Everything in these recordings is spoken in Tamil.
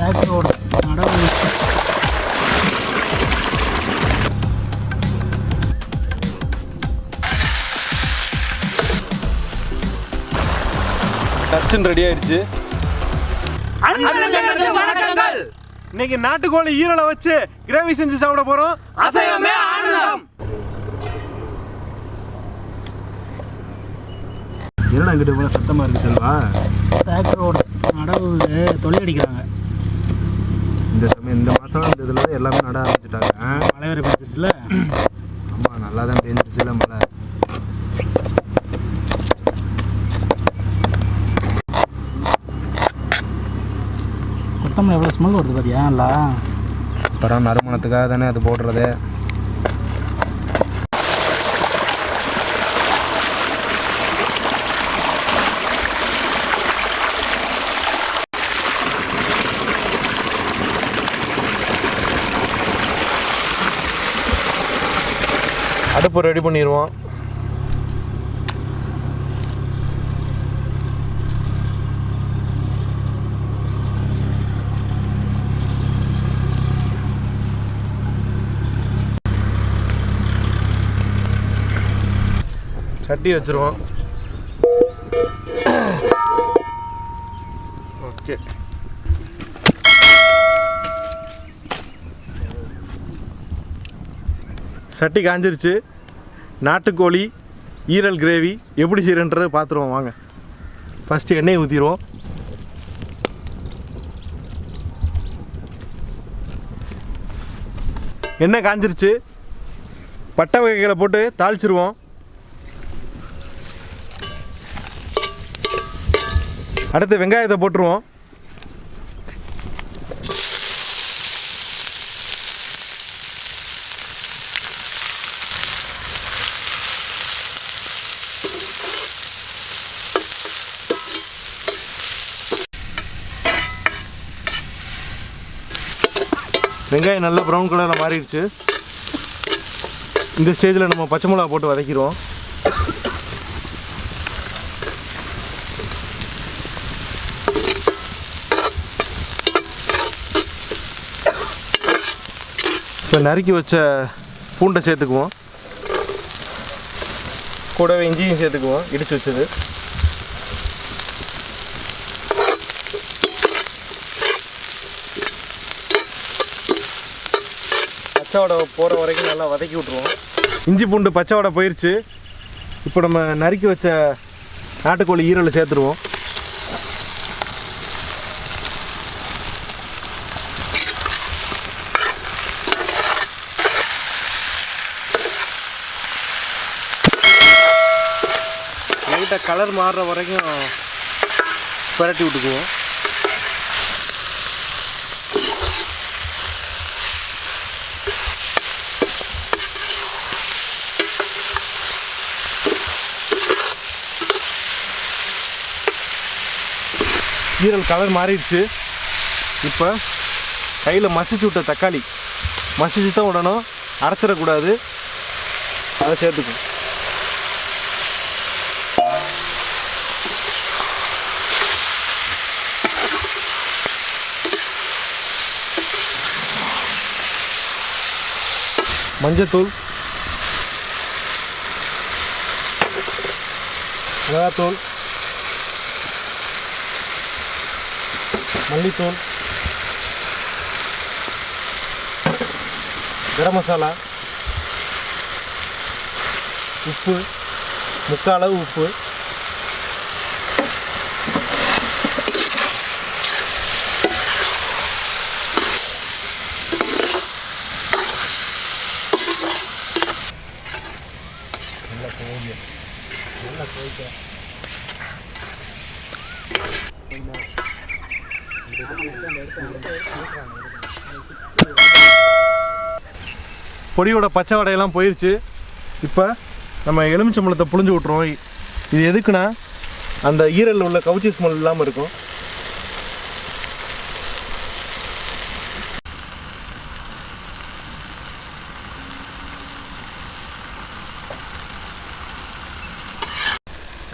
டச்சன் ரெடி ஆயிடுச்சு. இன்னைக்கு நாட்டுக்கோழி ஈரலை வச்சு கிரேவி செஞ்சு சாப்பிட போறோம். அசைவமே ஆனந்தம். என்னடா கிட்ட போல சத்தமா இருக்கு செல்வா? டிராக்டரோட நடவு தொழில் அடிக்கிறாங்க. இந்த மாசம் இந்த இதுல எல்லாமே நட ஆரம்பிச்சுட்டாங்க. மழை வேற பெஞ்சிருச்சுல. ஆமா, நல்லா தான் பெஞ்சிருச்சுல மழை. கொத்தமல்லி எவ்வளோ ஸ்மெல் வருது பாத்தியா? இல்லை அப்புறம் நறுமணத்துக்காக தானே அது போடுறது. அடுப்பு ரெடி பண்ணிடுவோம். சட்டி வச்சிருவோம். ஓகே, சட்டி காஞ்சிருச்சு. நாட்டுக்கோழி ஈரல் கிரேவி எப்படி செய்யறன்றதை பார்த்துருவோம் வாங்க. ஃபஸ்ட்டு எண்ணெய் ஊற்றிடுவோம். எண்ணெய் காஞ்சிருச்சு. பட்டை வகைகளை போட்டு தாளிச்சிருவோம். அடுத்து வெங்காயத்தை போட்டுருவோம். வெங்காயம் நல்லா ப்ரௌன் கலரில் மாறிடுச்சு. இந்த ஸ்டேஜில் நம்ம பச்சை மிளகா போட்டு வதக்கிடுவோம். இப்போ நறுக்கி வச்ச பூண்டை சேர்த்துக்குவோம். கூடவே இஞ்சியும் சேர்த்துக்குவோம், இடித்து வச்சது. பச்சை வடை போகிற வரைக்கும் நல்லா வதக்கி விட்ருவோம். இஞ்சி பூண்டு பச்சை வடை போயிடுச்சு. இப்போ நம்ம நறுக்கி வச்ச நாட்டுக்கோழி ஈரலை சேர்த்துருவோம். லைட்டாக கலர் மாறுற வரைக்கும் பரட்டி விட்டுக்குவோம். ஈரல் கலர் மாறிடுச்சு. இப்போ கையில் மசிச்சு விட்ட தக்காளி மசிச்சு தான் விடணும், அரைச்சிடக்கூடாது. அதை சேர்த்துக்கும். மஞ்சத்தூள், மிளகாத்தூள், மல்லித்தூள், கரம் மசாலா, உப்பு, முக்கால் அளவு உப்பு, பொடியோட பச்சை வடையெல்லாம் போயிடுச்சு. இப்போ நம்ம எலுமிச்சம்பழத்தை புழிஞ்சு விட்ருவோம். இது எதுக்குன்னா அந்த ஈரலில் உள்ள கவுச்சி ஸ்மெல் இல்லாமல் இருக்கும்.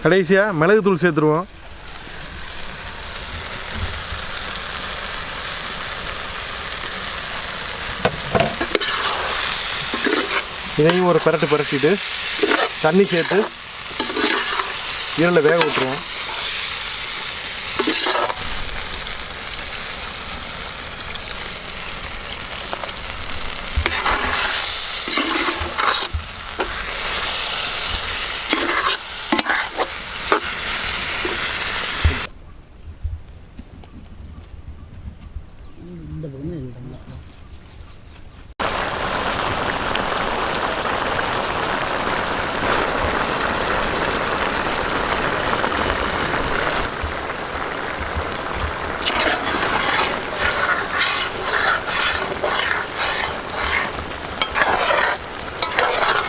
கடைசியாக மிளகுத்தூள் சேர்த்துருவோம். இதையும் ஒரு பரட்டிட்டு தண்ணி சேர்த்து ஈரலை வேக விட்டுருவோம்.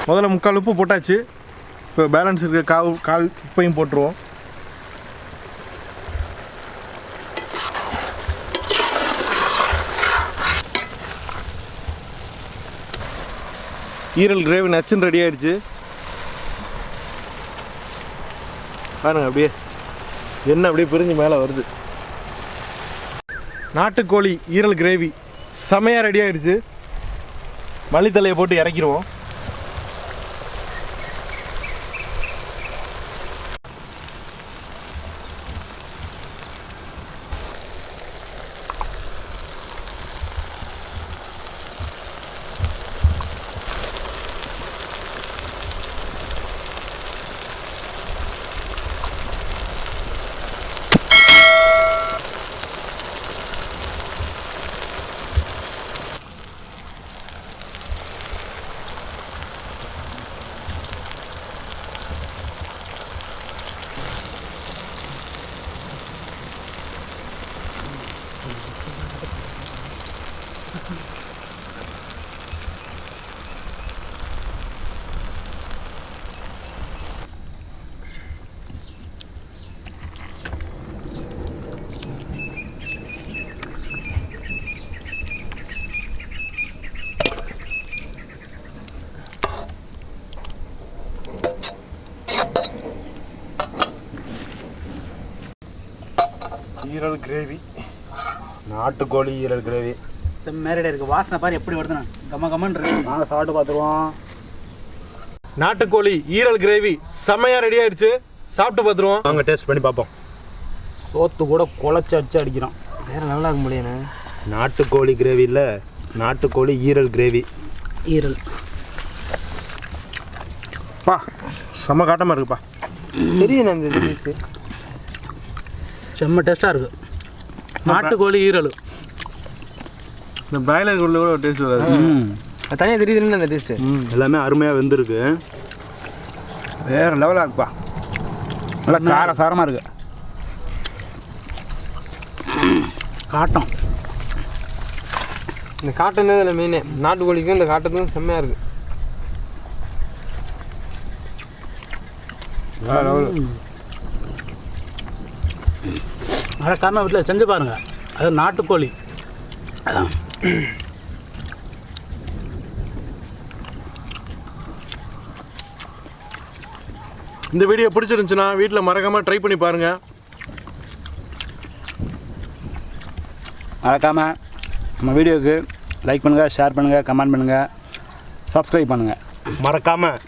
முதல்ல 3/4 உப்பு போட்டாச்சு. இப்போ பேலன்ஸ் இருக்க கால் உப்பையும் போட்டுருவோம். ஈரல் கிரேவி நச்சுன்னு ரெடி ஆயிடுச்சு. பாருங்க அப்படியே எண்ணெய் அப்படியே பிரிஞ்சு மேலே வருது. நாட்டுக்கோழி ஈரல் கிரேவி செமையாக ரெடி ஆயிடுச்சு. மல்லித்தலையை போட்டு இறக்கிடுவோம். ஈரல் கிரேவி, நாட்டுக்கோழி ஈரல் கிரேவி மேரடே இருக்குது. வாசனை பாரு எப்படி வருதுண்ணா, கம்மன்னு இருக்கு. நாங்கள் சாப்பிட்டு பார்த்துருவோம். நாட்டுக்கோழி ஈரல் கிரேவி செம்மையாக ரெடி ஆயிடுச்சு. சாப்பிட்டு பார்த்துருவோம். வாங்க டேஸ்ட் பண்ணி பார்ப்போம். சோத்து கூட குழச்சி அடிச்சு அடிக்கிறோம். வேறு நல்லா இருக்க முடியுண்ணே. நாட்டுக்கோழி கிரேவி இல்லை, நாட்டுக்கோழி ஈரல் கிரேவி. ஈரல் பா செம்ம காட்டமாக இருக்குப்பா. தெரியுண்ணே இந்த டேஸ்ட்டு செம்ம டேஸ்ட்டாக இருக்குது. நாட்டுக்கோழி ஈரல் இந்த பிராய்லர் கோழியில் கூட டேஸ்ட் வராது. தனியாக தெரியுதுன்னு அந்த டேஸ்ட்டு. எல்லாமே அருமையாக வெந்திருக்கு. வேறு லெவலாக இருக்குப்பா. நல்லா கார சாரமாக இருக்கு. காட்டம் இந்த காட்டன் தான் இதில் மெயினே. நாட்டுக்கோழிக்கும் இந்த காட்டத்துக்கும் செம்மையாக இருக்குது. மறக்காம வீட்டில் செஞ்சு பாருங்கள். அது நாட்டுக்கோழி. இந்த வீடியோ பிடிச்சிருந்துச்சுன்னா வீட்டில் மறக்காமல் ட்ரை பண்ணி பாருங்கள். மறக்காமல் நம்ம வீடியோவுக்கு லைக் பண்ணுங்கள், ஷேர் பண்ணுங்கள், கமெண்ட் பண்ணுங்கள், சப்ஸ்கிரைப் பண்ணுங்கள். மறக்காமல்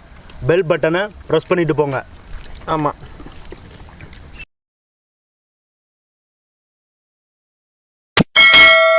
பெல் பட்டனை ப்ரெஸ் பண்ணிட்டு போங்க. ஆமாம்.